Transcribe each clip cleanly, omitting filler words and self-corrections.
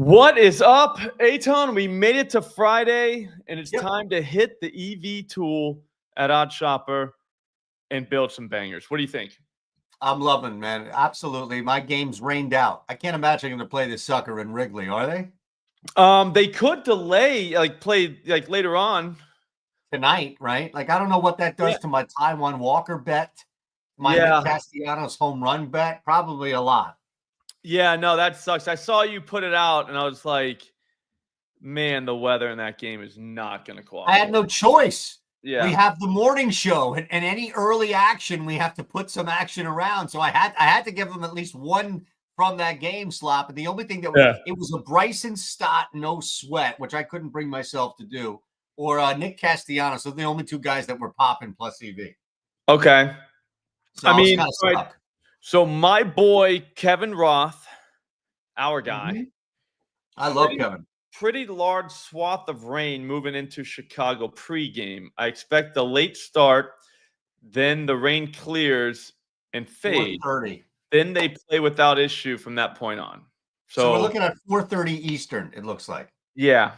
What is up, Aton? We made it to Friday, and it's time to hit the EV tool at Odd Shopper and build some bangers. What do you think? I'm loving, man. Absolutely. My game's rained out. I can't imagine going to play this sucker in Wrigley, are they? They could delay, play later on Tonight, right? Like, I don't know what that does to my Taiwan Walker bet, my Nick Castellanos home run bet. Probably a lot. Yeah, no, that sucks. I saw you put it out, and I was like, man, the weather in that game is not going to cooperate. I had no choice. Yeah. We have the morning show, and any early action, we have to put some action around. So I had to give them at least one from that game, Slop. And the only thing that it was a Bryson Stott no sweat, which I couldn't bring myself to do, or Nick Castellanos. So the only two guys that were popping plus EV. Okay. So I mean, kind of stuck. So my boy Kevin Roth, our guy. I love Kevin. Pretty large swath of rain moving into Chicago pregame. I expect a late start, then the rain clears and fades. 4:30. Then they play without issue from that point on. So we're looking at 4:30 Eastern, it looks like. Yeah.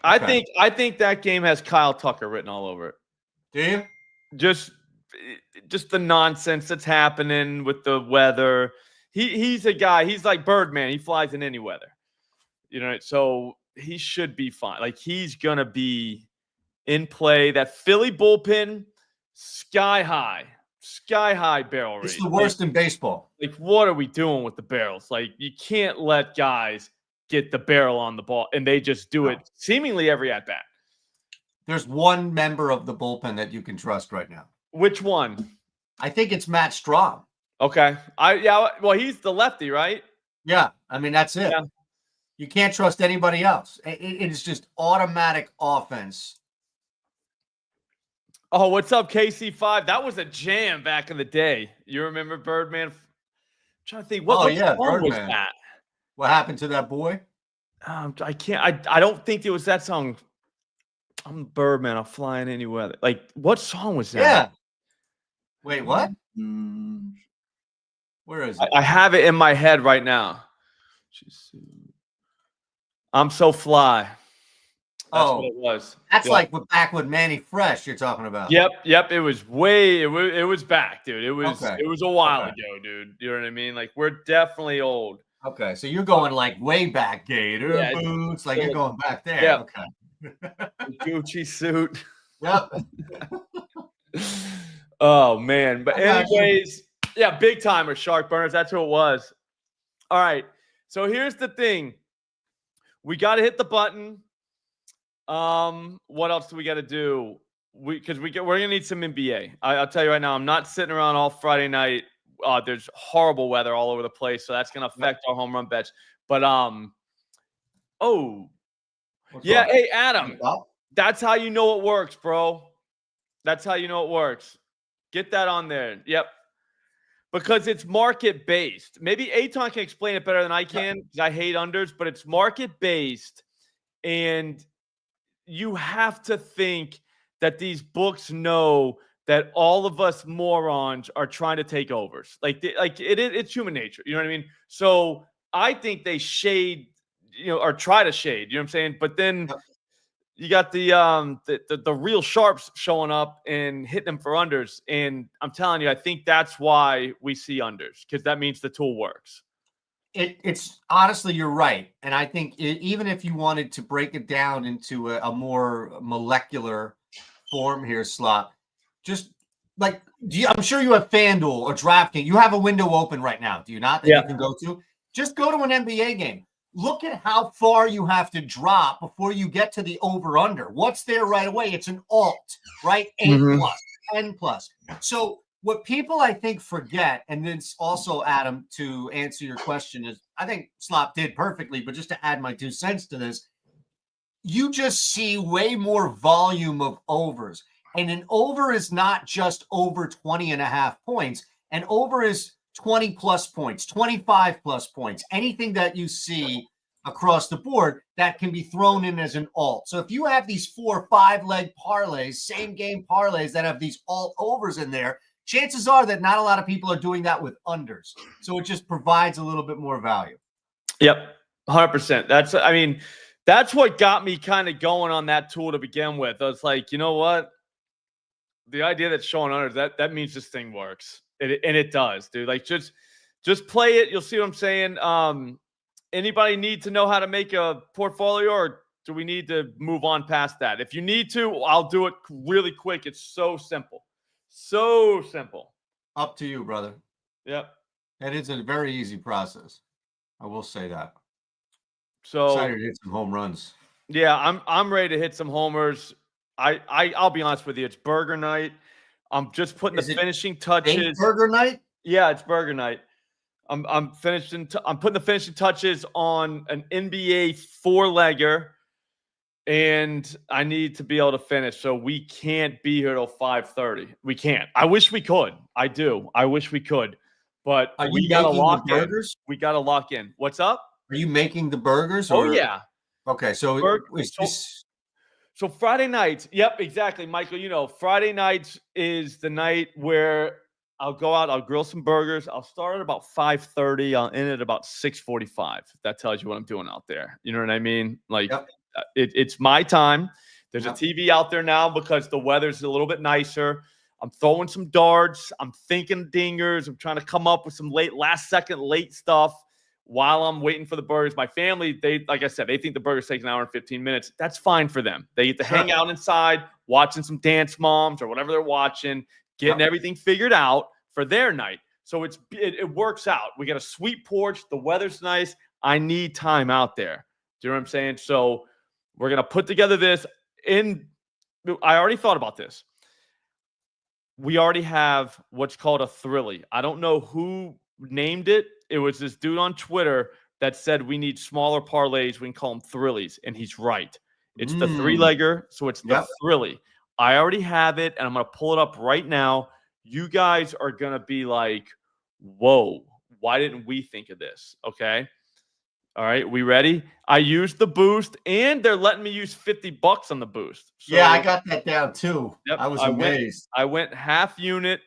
Okay. I think that game has Kyle Tucker written all over it. Do you? Just the nonsense that's happening with the weather. He's a guy, he's like Birdman. He flies in any weather. You know, so he should be fine. Like, he's going to be in play. That Philly bullpen, sky high barrel rate. It's the worst in baseball. Like, what are we doing with the barrels? Like, you can't let guys get the barrel on the ball, and they just do it seemingly every at-bat. There's one member of the bullpen that you can trust right now. Which one? I think it's Matt Strahm. Okay. Well, he's the lefty, right? Yeah. I mean, that's it. Yeah. You can't trust anybody else. It is just automatic offense. Oh, what's up, KC5? That was a jam back in the day. You remember Birdman? I'm trying to think. What song was that? What happened to that boy? I can't. I don't think it was that song. I'm Birdman. I'm flying any weather. Like, what song was that? Yeah. Wait, what? Where is it? I have it in my head right now. I'm so fly. That's what it was. That's like back with Manny Fresh you're talking about. Yep. It was back, dude. It was a while ago, dude. You know what I mean? Like, we're definitely old. Okay, so you're going like way back, Gator boots. Like, you're going back there. Yep. Okay. Gucci suit. Yep. Oh, man. But anyways, big timer, Shark Burners. That's who it was. All right. So here's the thing. We got to hit the button. What else do we got to do? Because we're going to need some NBA. I'll tell you right now, I'm not sitting around all Friday night. There's horrible weather all over the place, so that's going to affect our home run bets. But, hey, Adam, that's how you know it works, bro. That's how you know it works. Get that on there. Yep. Because it's market-based. Maybe Aton can explain it better than I can, because I hate unders, but it's market-based, and you have to think that these books know that all of us morons are trying to take overs. It's human nature. You know what I mean? So I think they shade, or try to shade. You know what I'm saying? But then you got the real sharps showing up and hitting them for unders. And I'm telling you, I think that's why we see unders, because that means the tool works. It's honestly, you're right. And I think even if you wanted to break it down into a more molecular form here, Slot, just like, I'm sure you have FanDuel or DraftKings. You have a window open right now, do you not, that you can go to? Just go to an NBA game. Look at how far you have to drop before you get to the over-under. What's there right away? It's an alt, right? 8+, 10+. So what people, I think, forget, and then also, Adam, to answer your question, is I think Slop did perfectly, but just to add my 2 cents to this, you just see way more volume of overs. And an over is not just over 20.5 points. An over is 20+ points, 25+ points, anything that you see across the board that can be thrown in as an alt. So if you have these 4 or 5 leg parlays, same game parlays that have these alt overs in there, chances are that not a lot of people are doing that with unders. So it just provides a little bit more value. Yep. 100%. That's what got me kind of going on that tool to begin with. I was like, you know what? The idea that's showing under that means this thing works. And it does, dude. Like just play it. You'll see what I'm saying. Anybody need to know how to make a portfolio, or do we need to move on past that? If you need to, I'll do it really quick. It's so simple. So simple. Up to you, brother. Yep. It is a very easy process. I will say that. So excited to hit some home runs. Yeah, I'm ready to hit some homers. I'll be honest with you, it's burger night. I'm just putting the finishing touches. Burger night? Yeah, it's burger night. I'm putting the finishing touches on an NBA 4-legger, and I need to be able to finish. So we can't be here till 5:30. We can't. I wish we could. I do. I wish we could. But we got to lock in. We got to lock in. What's up? Are you making the burgers? Oh, yeah. Okay, so So Friday nights, yep, exactly, Michael. You know, Friday nights is the night where I'll go out, I'll grill some burgers. I'll start at about 5:30. I'll end at about 6:45. If that tells you what I'm doing out there. You know what I mean? Like, it's my time. There's a TV out there now because the weather's a little bit nicer. I'm throwing some darts. I'm thinking dingers. I'm trying to come up with some last-second late stuff while I'm waiting for the burgers. My family, like I said, they think the burgers take an hour and 15 minutes. That's fine for them. They get to hang out inside, watching some Dance Moms or whatever they're watching, getting everything figured out for their night. So it works out. We got a sweet porch. The weather's nice. I need time out there. Do you know what I'm saying? So we're going to put together this. I already thought about this. We already have what's called a thrilly. I don't know who named it. It was this dude on Twitter that said we need smaller parlays. We can call them thrillies. And he's right. It's the 3-legger. So it's the thrilly. I already have it, and I'm going to pull it up right now. You guys are going to be like, whoa, why didn't we think of this? Okay. All right. We ready? I used the boost, and they're letting me use $50 on the boost. So, yeah, I got that down too. Yep, I was amazed. I went half unit.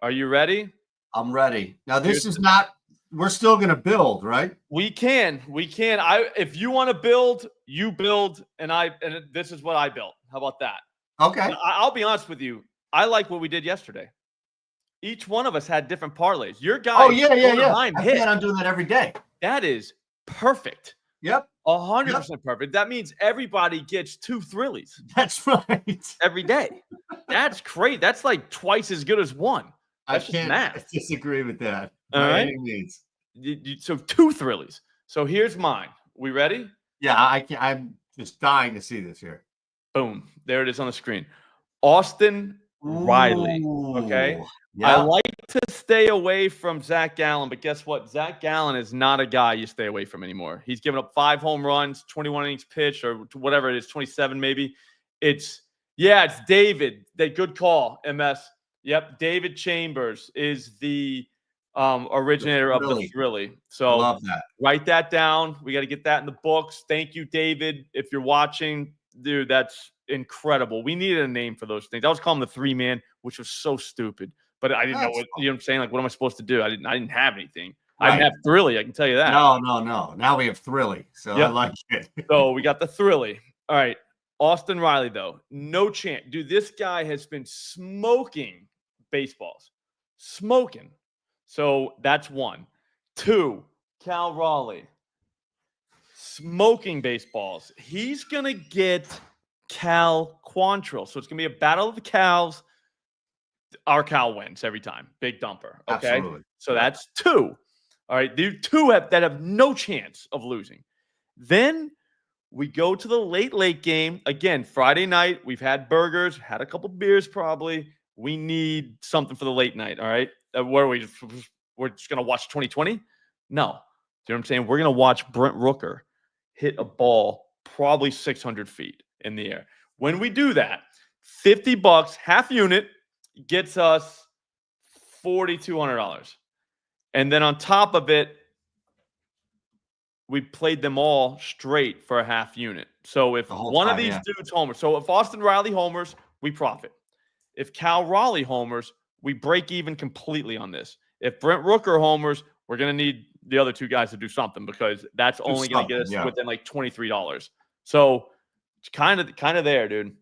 Are you ready? I'm ready. Now, this is not, we're still going to build, right? We can. If you want to build, you build, and this is what I built. How about that? Okay. I'll be honest with you. I like what we did yesterday. Each one of us had different parlays. Your guy, I plan on doing that every day. That is perfect. Yep. 100% perfect. That means everybody gets 2 thrillies. That's right. Every day. That's great. That's like twice as good as one. That's I can't disagree with that. All by right. any means. So 2 thrillies. So here's mine. We ready? Yeah, I'm just dying to see this here. Boom. There it is on the screen. Austin Riley. Okay. Yeah. I like to stay away from Zach Gallen, but guess what? Zach Gallen is not a guy you stay away from anymore. He's given up 5 home runs, 21 innings pitched, or whatever it is, 27 maybe. It's David. Good call, MS. Yep, David Chambers is the originator of the thrilly. So I love that. Write that down. We got to get that in the books. Thank you, David. If you're watching, dude, that's incredible. We needed a name for those things. I was calling the 3-man, which was so stupid. But I didn't know what, you know what I'm saying? Like, what am I supposed to do? I didn't have anything. Right. I didn't have thrilly, I can tell you that. No. Now we have thrilly. So I like it. So we got the thrilly. All right. Austin Riley, though. No chance. Dude, this guy has been smoking baseballs. Smoking. So that's 1. 2, Cal Raleigh. Smoking baseballs. He's going to get Cal Quantrill. So it's going to be a battle of the Cals. Our Cal wins every time. Big dumper. Okay. Absolutely. So that's 2. All right. The 2 that have no chance of losing. Then we go to the late game. Again, Friday night. We've had burgers, had a couple beers probably. We need something for the late night. All right. We're just going to watch 2020? No. Do you know what I'm saying? We're going to watch Brent Rooker hit a ball probably 600 feet in the air. When we do that, $50, half unit, gets us $4,200. And then on top of it, we played them all straight for a half unit. So if one of these dudes homers, so if Austin Riley homers, we profit. If Cal Raleigh homers, we break even completely on this. If Brent Rooker homers, we're going to need the other two guys to do something because that's only going to get us within like $23. So it's kind of there, dude.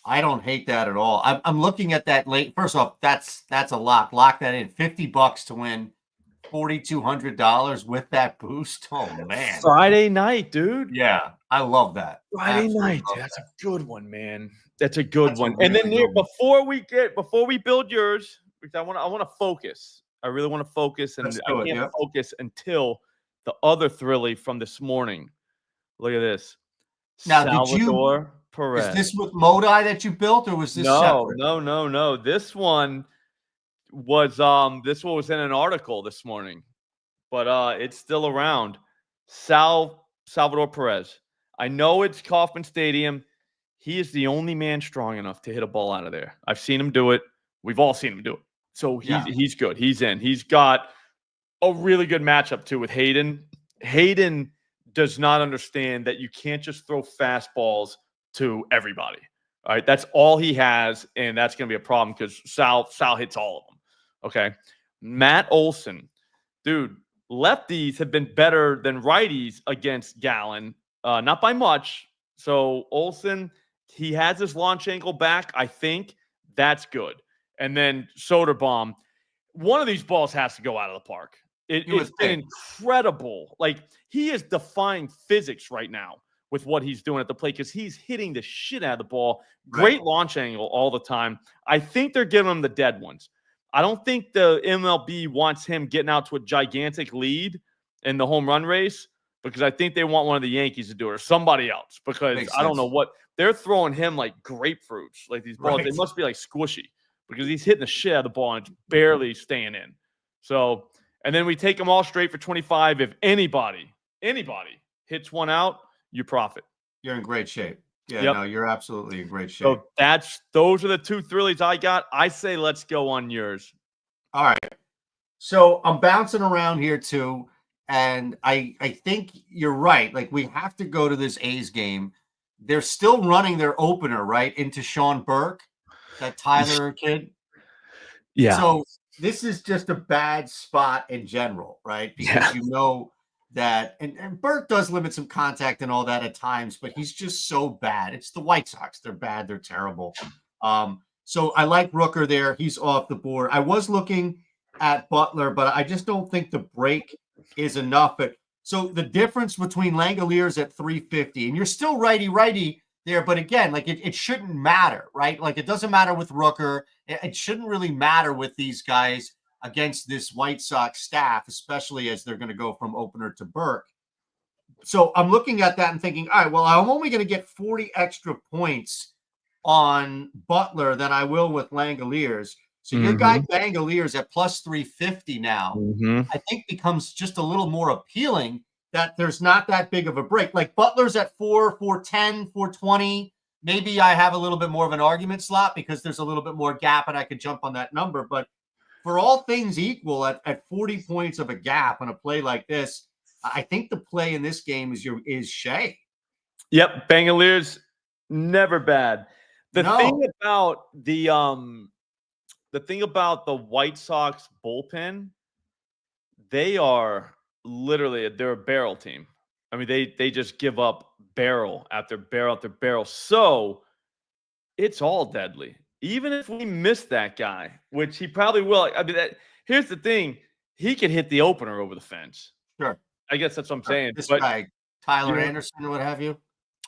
I don't hate that at all. I'm looking at that late. First off, that's a lock. Lock that in. $50 to win $4,200 with that boost. Oh man. Friday night, dude. Yeah, I love that. Friday night. That's a good one, man. That's a good one. And then before we build yours, because I want to focus. I really want to focus, and I can't focus until the other thrilly from this morning. Look at this. Now, Salvador Perez. Is this with Modi that you built, or was this separate? No. This one was in an article this morning, but it's still around. Salvador Perez. I know it's Kauffman Stadium. He is the only man strong enough to hit a ball out of there. I've seen him do it. We've all seen him do it. So he's good. He's in. He's got a really good matchup too with Hayden. Hayden does not understand that you can't just throw fastballs to everybody. All right. That's all he has. And that's going to be a problem because Sal hits all of them. Okay. Matt Olson. Dude, lefties have been better than righties against Gallen. Not by much. So Olson, he has his launch angle back. I think that's good. And then Soderbaum, one of these balls has to go out of the park. It's been incredible. Like, he is defying physics right now with what he's doing at the plate because he's hitting the shit out of the ball. Great launch angle all the time. I think they're giving him the dead ones. I don't think the MLB wants him getting out to a gigantic lead in the home run race because I think they want one of the Yankees to do it or somebody else because I don't know what – they're throwing him like grapefruits, like these balls. They must be like squishy because he's hitting the shit out of the ball and it's barely staying in. So – and then we take them all straight for 25. If anybody hits one out, you profit. You're in great shape. Yeah, no, you're absolutely in great shape. So those are the two thrillies I got. I say let's go on yours. All right. So I'm bouncing around here too, and I think you're right. Like, we have to go to this A's game. They're still running their opener, right, into Sean Burke, that Tyler kid. Yeah. So this is just a bad spot in general, right? Because you know that, and Burke does limit some contact and all that at times, but he's just so bad. It's the White Sox. They're bad. They're terrible. So I like Rooker there. He's off the board. I was looking at Butler, but I just don't think the break is enough. So the difference between Langoliers at 350, and you're still righty there, but again, like it shouldn't matter, right? Like, it doesn't matter with Rooker. It shouldn't really matter with these guys against this White Sox staff, especially as they're going to go from opener to Burke. So I'm looking at that and thinking, all right, well, I'm only going to get 40 extra points on Butler than I will with Langoliers. So your guy Langoliers at plus 350 now, I think becomes just a little more appealing that there's not that big of a break. Like, Butler's at 410, 420. Maybe I have a little bit more of an argument slot because there's a little bit more gap and I could jump on that number. But for all things equal, at 40 points of a gap on a play like this, I think the play in this game is Shea. Yep, Langoliers, never bad. The thing about the White Sox bullpen, they're a barrel team. I mean, they just give up barrel after barrel after barrel. So it's all deadly. Even if we miss that guy, which he probably will. I mean, here's the thing. He could hit the opener over the fence. Sure. I guess that's what I'm saying. This guy, Tyler Anderson or what have you.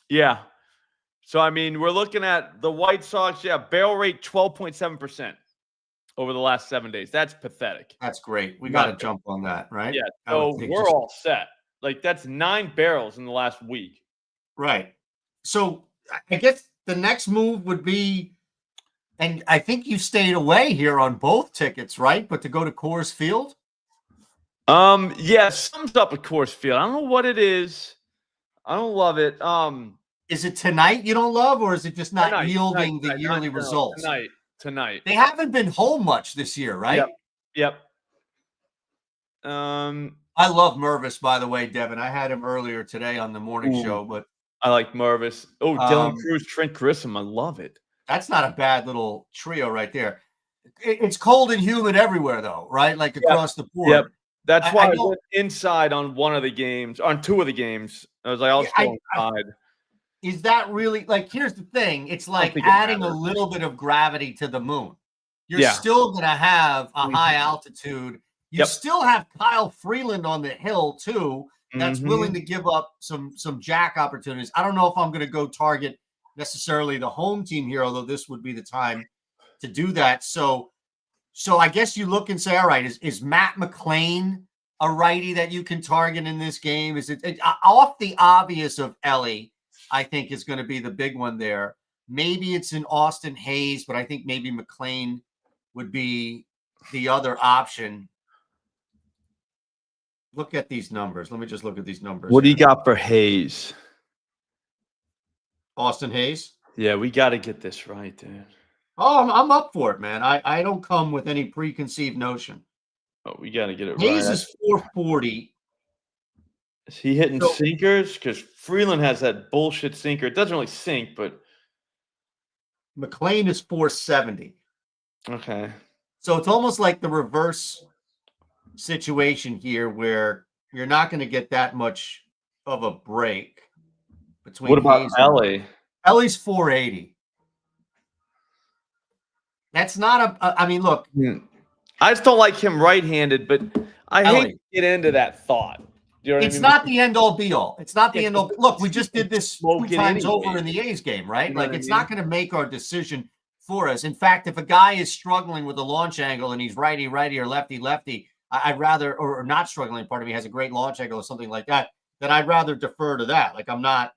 Yeah. So, I mean, we're looking at the White Sox. Yeah, barrel rate 12.7% over the last 7 days. That's pathetic. That's great. We got to jump on that, right? Yeah. So we're all set. Like, that's 9 barrels in the last week. Right. So I guess the next move would be, and I think you stayed away here on both tickets, right? But to go to Coors Field? Yeah, sums up at Coors Field. I don't know what it is. I don't love it. Is it tonight you don't love, or is it just not yielding the yearly results? Tonight. They haven't been home much this year, right? Yep. I love Mervis, by the way, Devin. I had him earlier today on the morning show, but I like Mervis. Oh, Dylan Cruz, Trent Grissom. I love it. That's not a bad little trio right there. it's cold and humid everywhere, though, right? Like across the board. Yep. That's why I went inside on one of the games, on 2 of the games. I was like, I'll go inside. Is that really like? Here's the thing: it's like adding a little bit of gravity to the moon. You're still going to have a high altitude. You still have Kyle Freeland on the hill too. That's willing to give up some jack opportunities. I don't know if I'm going to go target necessarily the home team here, although this would be the time to do that. So I guess you look and say, all right, is Matt McClain a righty that you can target in this game? Is it off the obvious of Ellie? I think is going to be the big one there. Maybe it's an Austin Hayes, but I think maybe McClain would be the other option. Look at these numbers. Let me just look at these numbers. What do you got for Hayes? Austin Hayes? Yeah, we got to get this right, dude. Oh, I'm up for it, man. I don't come with any preconceived notion. Oh, we got to get it Hayes right. Hayes is 440. Is he hitting sinkers? Because Freeland has that bullshit sinker. It doesn't really sink, but McClain is 470. Okay. So it's almost like the reverse situation here where you're not going to get that much of a break between. What about Ellie? Ellie's 480. That's not I mean, look. I just don't like him right-handed, but I hate to get into that thought. You know what it's not the end-all be-all. It's not the end-all. Look, we just did this 2 times over in the A's game, right? You know like, it's not going to make our decision for us. In fact, if a guy is struggling with a launch angle and he's righty, or lefty, I'd rather, or not struggling, part of me has a great launch angle or something like that, then I'd rather defer to that. Like, I'm not,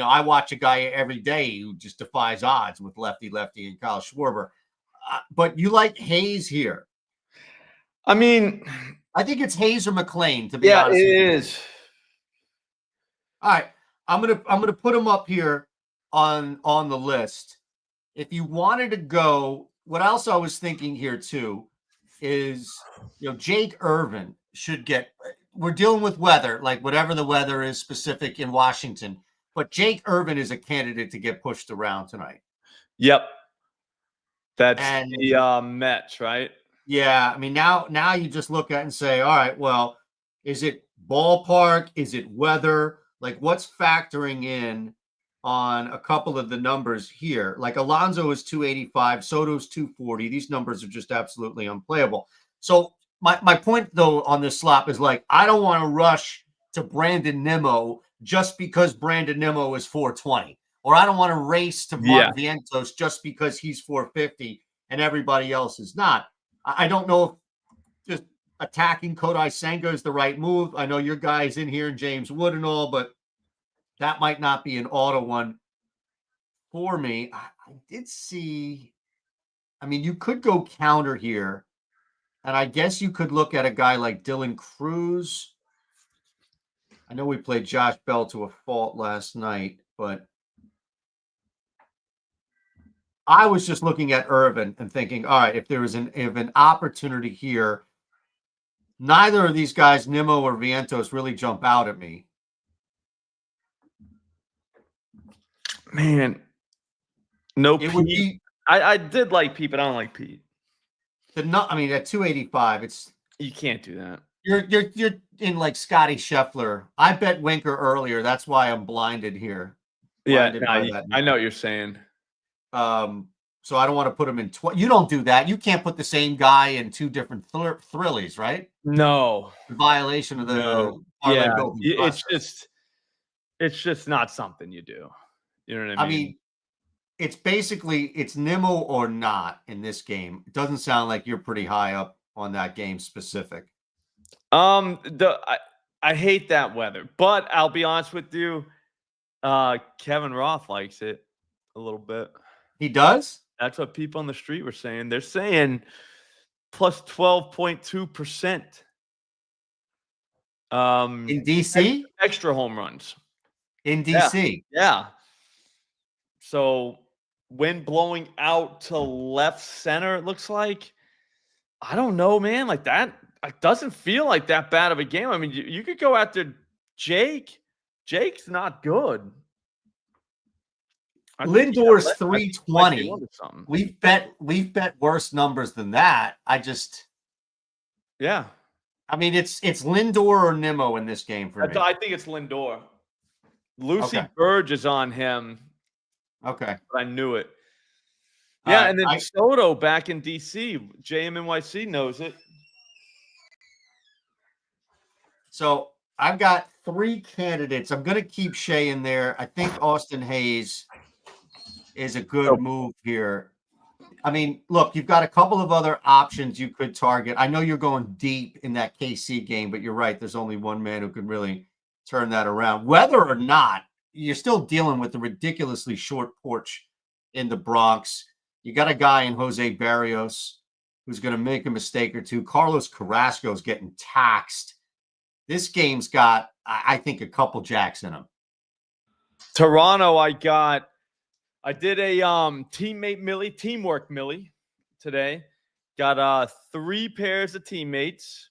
I watch a guy every day who just defies odds with lefty, and Kyle Schwarber. But you like Hayes here. I mean, I think it's Hayes or McClain, to be honest. Yeah, it is. All right. I'm gonna put him up here on the list. If you wanted to go, what else I was thinking here too is, Jake Irvin should get. We're dealing with weather, like whatever the weather is specific in Washington. But Jake Irvin is a candidate to get pushed around tonight. Yep. That's the Mets, right? Yeah. I mean, now you just look at it and say, all right, well, is it ballpark? Is it weather? Like, what's factoring in on a couple of the numbers here? Like, Alonso is 285, Soto's 240. These numbers are just absolutely unplayable. So my point, though, on this slop is like, I don't want to rush to Brandon Nimmo just because Brandon Nimmo is 420. Or I don't want to race to Mark Vientos just because he's 450 and everybody else is not. I don't know if just attacking Kodai Senga is the right move. I know your guy's in here, James Wood and all, but that might not be an auto one for me. I did see, I mean, you could go counter here, and I guess you could look at a guy like Dylan Cruz. I know we played Josh Bell to a fault last night, but I was just looking at Irvin and thinking, all right, if there was an opportunity here, neither of these guys, Nimmo or Vientos, really jump out at me. Man, no Pete. I did like Pete, but I don't like Pete. I mean, at 285, you can't do that. You're in like Scotty Scheffler. I bet Winker earlier. That's why I'm blinded here. I know what you're saying. So I don't want to put him in. You don't do that. You can't put the same guy in 2 different thrillies, right? No, violation of the. It's just not something you do. You know what I mean? I mean, it's basically it's Nimmo or not in this game. It doesn't sound like you're pretty high up on that game specific. I hate that weather, but I'll be honest with you. Kevin Roth likes it a little bit. He does? That's what people on the street were saying. They're saying plus 12.2%. In DC? Extra home runs. In DC. Yeah. So wind blowing out to left center, it looks like. I don't know, man. Like that, it doesn't feel like that bad of a game. I mean, you could go after Jake. Jake's not good. Lindor's 320. We've bet worse numbers than that. Yeah. I mean, it's Lindor or Nimmo in this game for me. I think it's Lindor. Lucy Burge is on him. Okay. But I knew it. Yeah, and then Soto back in DC. JMNYC knows it. So I've got 3 candidates. I'm going to keep Shea in there. I think Austin Hayes is a good move here. I mean, look, you've got a couple of other options you could target. I know you're going deep in that KC game, but you're right. There's only one man who can really turn that around. Whether or not, you're still dealing with the ridiculously short porch in the Bronx. You got a guy in Jose Barrios who's going to make a mistake or two. Carlos Carrasco's getting taxed. This game's got, I think, a couple jacks in them. Toronto, I did a teamwork Millie today. Got 3 pairs of teammates,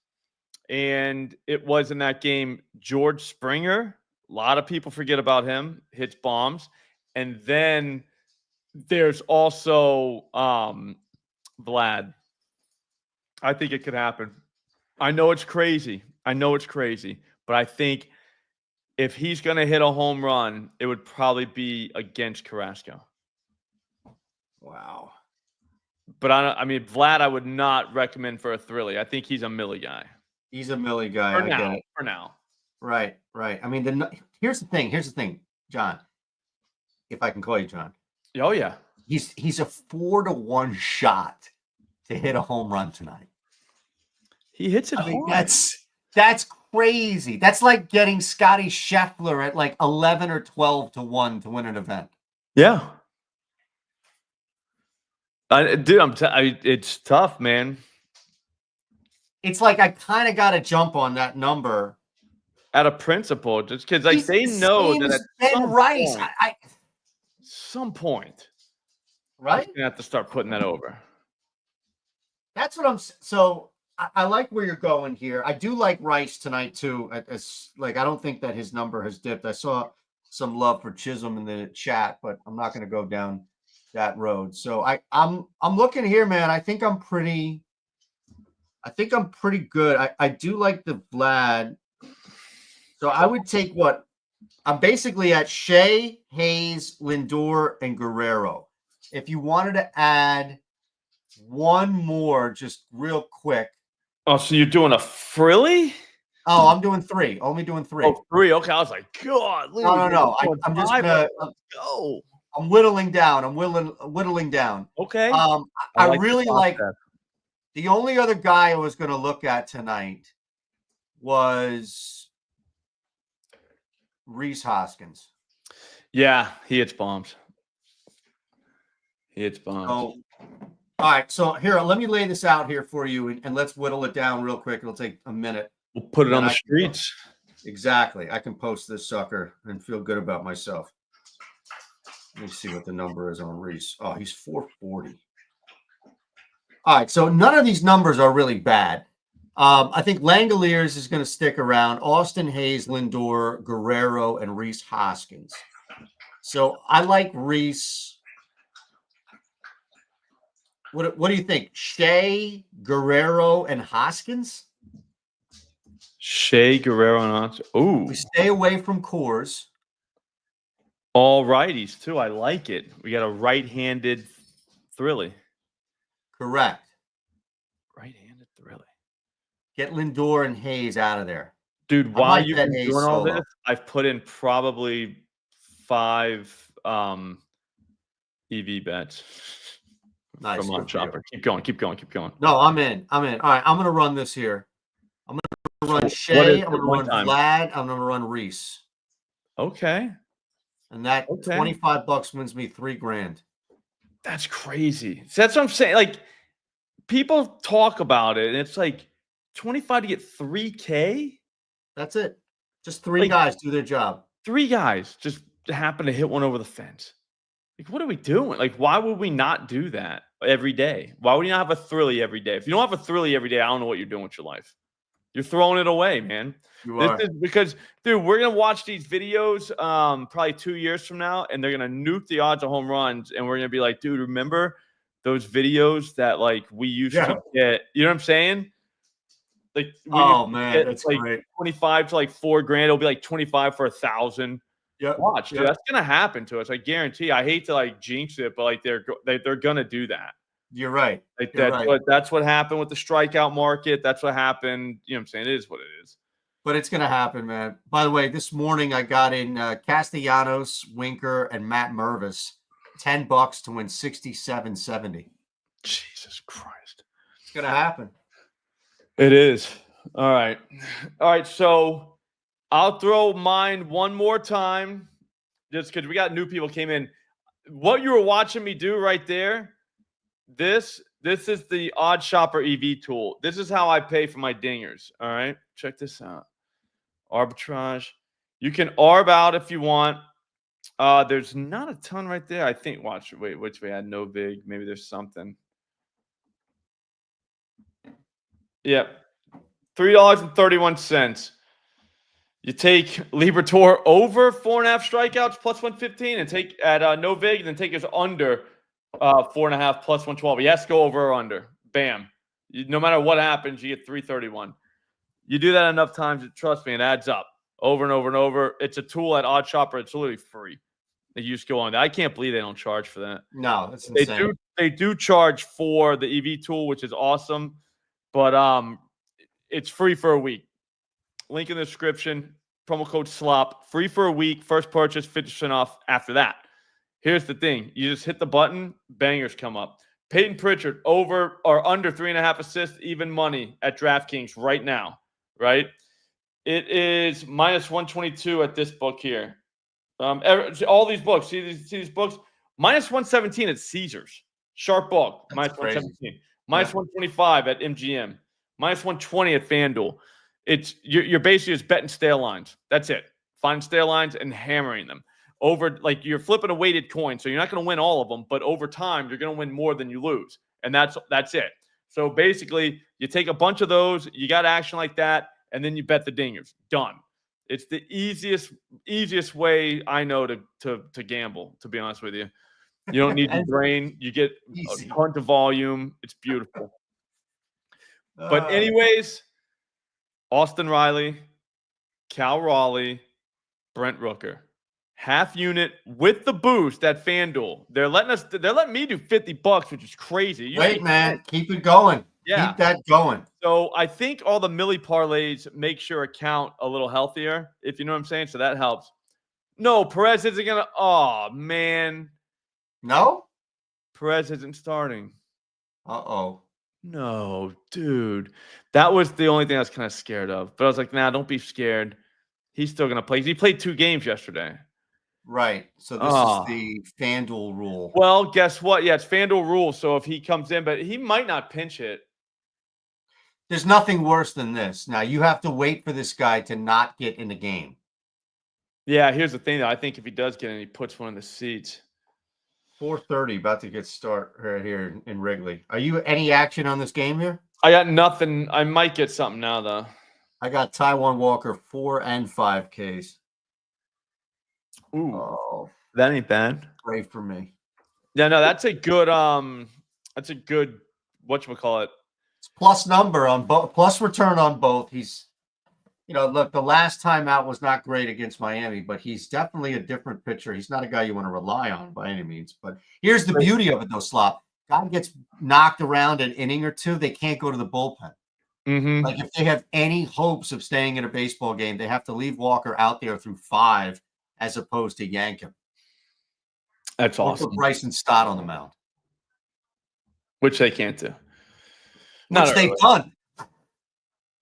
and it was in that game George Springer. A lot of people forget about him. Hits bombs. And then there's also Vlad. I think it could happen. I know it's crazy. But I think if he's going to hit a home run, it would probably be against Carrasco. Wow. But I mean, Vlad, I would not recommend for a thrilly. I think he's a Millie guy. He's a Millie guy. For now. Right. I mean, here's the thing, John. If I can call you John. Oh yeah. He's a 4-1 shot to hit a home run tonight. He hits it hard. That's crazy. That's like getting Scotty Scheffler at like 11 or 12 to 1 to win an event. Yeah. It's tough, man. It's like I kind of got to jump on that number out of principle, just because like they know that at some point, right? I'm gonna have to start putting that over. That's what I'm. So I like where you're going here. I do like Rice tonight too. I don't think that his number has dipped. I saw some love for Chisholm in the chat, but I'm not going to go down that road. So I'm looking here, man. I think I'm pretty good. I do like the Vlad. So I would take I'm basically at Shea, Hayes, Lindor, and Guerrero. If you wanted to add one more, just real quick. Oh, so you're doing a frilly? Oh, I'm doing 3. Only doing 3. Oh, 3. Okay, I was like, God. No. I'm just gonna go. I'm whittling down. Whittling down. Okay. I really like that. The only other guy I was going to look at tonight was Rhys Hoskins. Yeah, he hits bombs. All right, so here, let me lay this out here for you, and let's whittle it down real quick. It'll take a minute. We'll put it on the streets. Exactly. I can post this sucker and feel good about myself. Let me see what the number is on Rhys. Oh, he's 440. All right, so none of these numbers are really bad. I think Langoliers is going to stick around. Austin Hayes, Lindor, Guerrero, and Rhys Hoskins. So I like Rhys. What do you think? Shea, Guerrero, and Hoskins? Shea, Guerrero, and Hoskins. Ooh. We stay away from Coors. All righties, too. I like it. We got a right-handed thrilly. Correct. Right-handed thrilly. Get Lindor and Hayes out of there. Dude, while you've been doing all this, I've put in probably 5 EV bets. Nice. From Chopper. Keep going. No, I'm in. All right, I'm going to run this here. I'm going to run Shea. I'm going to run Vlad. I'm going to run Rhys. Okay. And that $25 wins me $3,000. That's crazy. So that's what I'm saying. Like, people talk about it, and it's like 25 to get $3K. That's it. Just 3 guys do their job. 3 guys just happen to hit one over the fence. Like, what are we doing? Like, why would we not do that every day? Why would you not have a thrilly every day? If you don't have a thrilly every day, I don't know what you're doing with your life. You're throwing it away, man. This is because, dude, we're gonna watch these videos probably 2 years from now, and they're gonna nuke the odds of home runs, and we're gonna be like, dude, remember those videos that like we used to get? You know what I'm saying? Like, man, that's like great. 25 to like $4,000. It'll be like 25 for 1,000. Watch, dude, that's gonna happen to us. I guarantee. I hate to like jinx it, but like they're gonna do that. You're right. Like that's what happened with the strikeout market. That's what happened. You know what I'm saying? It is what it is. But it's gonna happen, man. By the way, this morning I got in Castellanos, Winker, and Matt Mervis, $10 to win 67.70. Jesus Christ. It's gonna happen. It is. All right. So I'll throw mine one more time just because we got new people came in. What you were watching me do right there, this is the Odd Shopper EV tool. This is how I pay for my dingers. All right. Check this out. Arbitrage. You can arb out if you want. There's not a ton right there. I think. Watch. Wait, which way? I had no big. Maybe there's something. Yep. $3.31. You take Liberatore over 4.5 strikeouts plus 115 and take at no vig, and then take his under 4.5 plus 112. He has to go over or under. Bam. No matter what happens, you get 331. You do that enough times, trust me, it adds up over and over and over. It's a tool at Odd Shopper. It's literally free. You just go on. I can't believe they don't charge for that. No, that's insane. They do charge for the EV tool, which is awesome, but it's free for a week. Link in the description. Promo code SLOP. Free for a week. First purchase, 50% off after that. Here's the thing. You just hit the button. Bangers come up. Peyton Pritchard, over or under 3.5 assists, even money at DraftKings right now. Right? It is minus 122 at this book here. All these books. See these books? Minus 117 at Caesars. Sharp book. Minus 117. Minus 125 at MGM. Minus 120 at FanDuel. You're basically just betting stale lines. That's it. Finding stale lines and hammering them. Over, like, you're flipping a weighted coin, so you're not going to win all of them, but over time, you're going to win more than you lose. And that's it. So basically, you take a bunch of those, you got action like that, and then you bet the dingers. Done. It's the easiest way I know to gamble, to be honest with you. You don't need your brain. You get a ton of volume. It's beautiful. But anyways, Austin Riley, Cal Raleigh, Brent Rooker. Half unit with the boost at FanDuel. They're letting me do $50, which is crazy. Wait, man, keep it going. Yeah. Keep that going. So I think all the Millie parlays make your account a little healthier, if you know what I'm saying. So that helps. No, Perez isn't gonna. Oh man. No? Perez isn't starting. Uh-oh. No, dude. That was the only thing I was kind of scared of. But I was like, nah, don't be scared. He's still gonna play. He played 2 games yesterday. Right. So this is the FanDuel rule. Well, guess what? Yeah, it's FanDuel rule. So if he comes in, but he might not pinch it. There's nothing worse than this. Now, you have to wait for this guy to not get in the game. Yeah, here's the thing, though. I think if he does get in, he puts one in the seats. 4:30, about to get start right here in Wrigley. Are you any action on this game here? I got nothing. I might get something now, though. I got Taiwan Walker 4 and 5 Ks. Ooh, that ain't bad. Great for me. Yeah, no, that's a good whatchamacallit. It's plus number on both, plus return on both. He's, look, the last time out was not great against Miami, but he's definitely a different pitcher. He's not a guy you want to rely on by any means. But here's the beauty of it, though, Slop. Guy gets knocked around an inning or two, they can't go to the bullpen. Mm-hmm. Like, if they have any hopes of staying in a baseball game, they have to leave Walker out there through 5 as opposed to yank him. That's awesome. Or Bryson Stott on the mound. Which they can't do. Which they've done.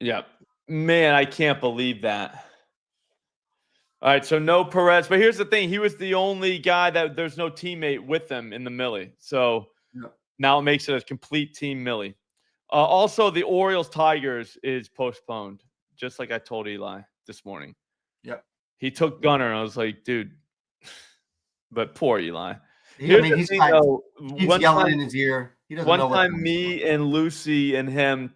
Yeah. Man, I can't believe that. All right, so no Perez. But here's the thing. He was the only guy that there's no teammate with them in the Millie. So now it makes it a complete team Millie. Also, the Orioles-Tigers is postponed, just like I told Eli this morning. Yep. He took Gunner, and I was like, dude. But poor Eli. He's yelling in his ear. He doesn't know what me and Lucy and him,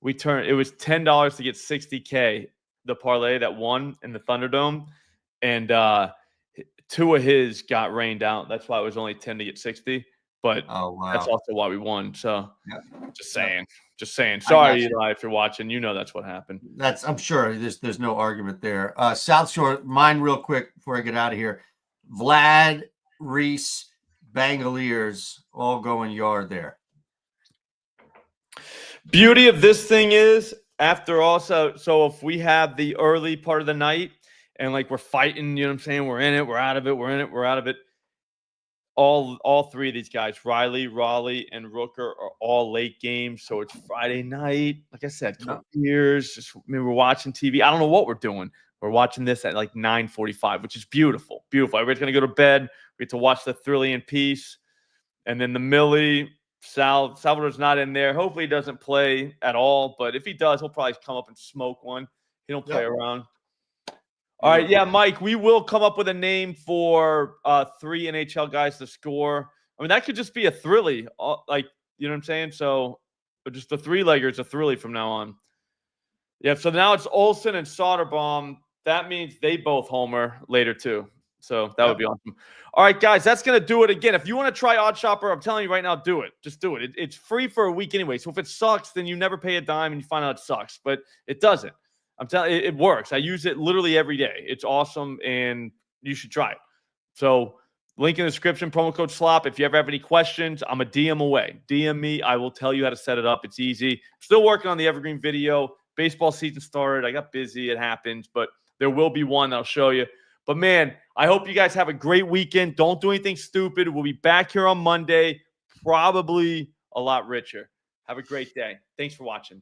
it was $10 to get 60K, the parlay that won in the Thunderdome. And 2 of his got rained out. That's why it was only 10 to get 60. But that's also why we won. So just saying. Just saying. Sorry, Eli, if you're watching. You know that's what happened. I'm sure there's no argument there. South Shore, mine real quick before I get out of here. Vlad, Reese, Bangaliers all going yard there. Beauty of this thing is, after also, so if we have the early part of the night and like we're fighting, you know what I'm saying? We're in it, we're out of it, we're in it, we're out of it. All 3 of these guys, Riley, Raleigh, and Rooker, are all late games. So it's Friday night. Like I said, couple years. Just maybe we're watching TV. I don't know what we're doing. We're watching this at like 9:45, which is beautiful. Beautiful. Everybody's gonna go to bed. We get to watch the thrilly in peace. And then the Millie, Salvador's not in there. Hopefully he doesn't play at all. But if he does, he'll probably come up and smoke one. He don't play around. All right, yeah, Mike, we will come up with a name for 3 NHL guys to score. I mean, that could just be a thrilly, like, you know what I'm saying? So just a 3-legger, it's a thrilly from now on. Yeah, so now it's Olsen and Soderbaum. That means they both homer later too. So that would be awesome. All right, guys, that's going to do it again. If you want to try Odd Shopper, I'm telling you right now, do it. Just do it. It's free for a week anyway. So if it sucks, then you never pay a dime and you find out it sucks. But it doesn't. I'm telling you, it works. I use it literally every day. It's awesome, and you should try it. So link in the description, promo code SLOP. If you ever have any questions, I'm a DM away. DM me. I will tell you how to set it up. It's easy. Still working on the Evergreen video. Baseball season started. I got busy. It happens. But there will be one that I'll show you. But, man, I hope you guys have a great weekend. Don't do anything stupid. We'll be back here on Monday, probably a lot richer. Have a great day. Thanks for watching.